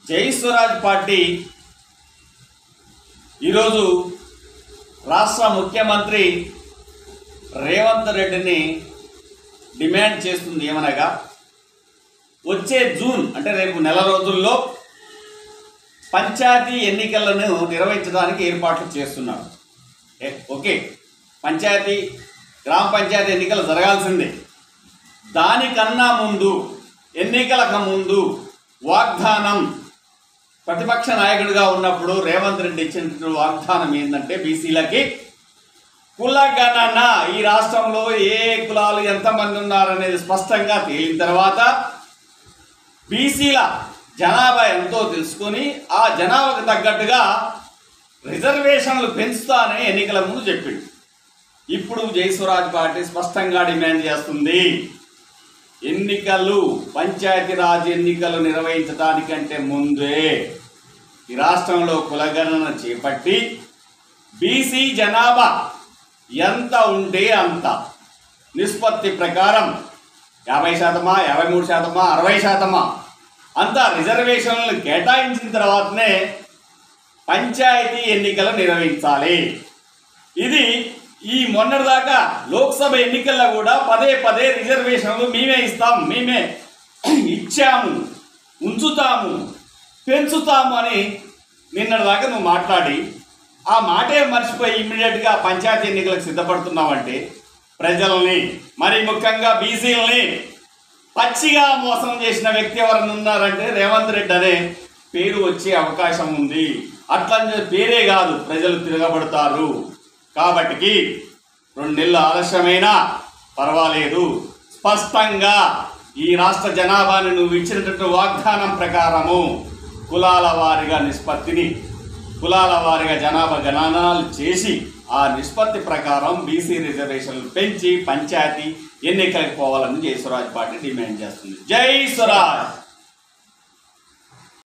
జై స్వరాజ్ పార్టీ ఈరోజు రాష్ట్ర ముఖ్యమంత్రి రేవంత్ రెడ్డిని డిమాండ్ చేస్తుంది ఏమనగా వచ్చే జూన్ అంటే రేపు నెల రోజుల్లో పంచాయతీ ఎన్నికలను నిర్వహించడానికి ఏర్పాట్లు చేస్తున్నారు. ఓకే, గ్రామ పంచాయతీ ఎన్నికలు జరగాల్సిందే. దానికన్నా ముందు ఎన్నికలకు ముందు వాగ్దానం ప్రతిపక్ష నాయకుడిగా ఉన్నప్పుడు రేవంత్ రెడ్డి ఇచ్చిన వాగ్దానం ఏంటంటే బీసీలకి కులగణన, ఈ రాష్ట్రంలో ఏ కులాలు ఎంతమంది ఉన్నారనేది స్పష్టంగా తేలిన తర్వాత బీసీల జనాభా ఎంతో తెలుసుకొని ఆ జనాభాకు తగ్గట్టుగా రిజర్వేషన్లు పెంచుతానని ఎన్నికల ముందు చెప్పింది. ఇప్పుడు జై స్వరాజ్ పార్టీ స్పష్టంగా డిమాండ్ చేస్తుంది, పంచాయతీరాజ్ ఎన్నికలు నిర్వహించడానికంటే ముందే ఈ రాష్ట్రంలో కులగణన చేపట్టి బీసీ జనాభా ఎంత ఉంటే అంత నిష్పత్తి ప్రకారం 50%, 53%, 60% అంతా రిజర్వేషన్లు కేటాయించిన తర్వాతనే పంచాయతీ ఎన్నికలు నిర్వహించాలి. ఇది ఈ మొన్నటిదాకా లోక్సభ ఎన్నికల్లో కూడా పదే రిజర్వేషన్లు మేమే ఇస్తాం, మేమే ఇచ్చాము, ఉంచుతాము, పెంచుతాము అని నిన్నటిదాకా నువ్వు మాట్లాడి ఆ మాటే మర్చిపోయి ఇమ్మీడియట్గా పంచాయతీ ఎన్నికలకు సిద్ధపడుతున్నావంటే ప్రజల్ని, మరి ముఖ్యంగా బీసీలని పచ్చిగా మోసం చేసిన వ్యక్తి ఎవరైనా ఉన్నారంటే రేవంత్ రెడ్డి అనే పేరు వచ్చే అవకాశం ఉంది. అట్లని పేరే కాదు, ప్రజలు తిరగబడతారు. కాబట్టి 2 నెలలు ఆలస్యమైనా పర్వాలేదు, స్పష్టంగా ఈ రాష్ట్ర జనాభాని నువ్వు ఇచ్చినటువంటి వాగ్దానం ప్రకారము కులాల వారీగా నిష్పత్తిని, కులాల వారీగా జనాభా గణనాలు చేసి ఆ నిష్పత్తి ప్రకారం బీసీ రిజర్వేషన్లు పెంచి పంచాయతీ ఎన్నికలకు పోవాలని జై స్వరాజ్ పార్టీ డిమాండ్ చేస్తుంది. జై స్వరాజ్.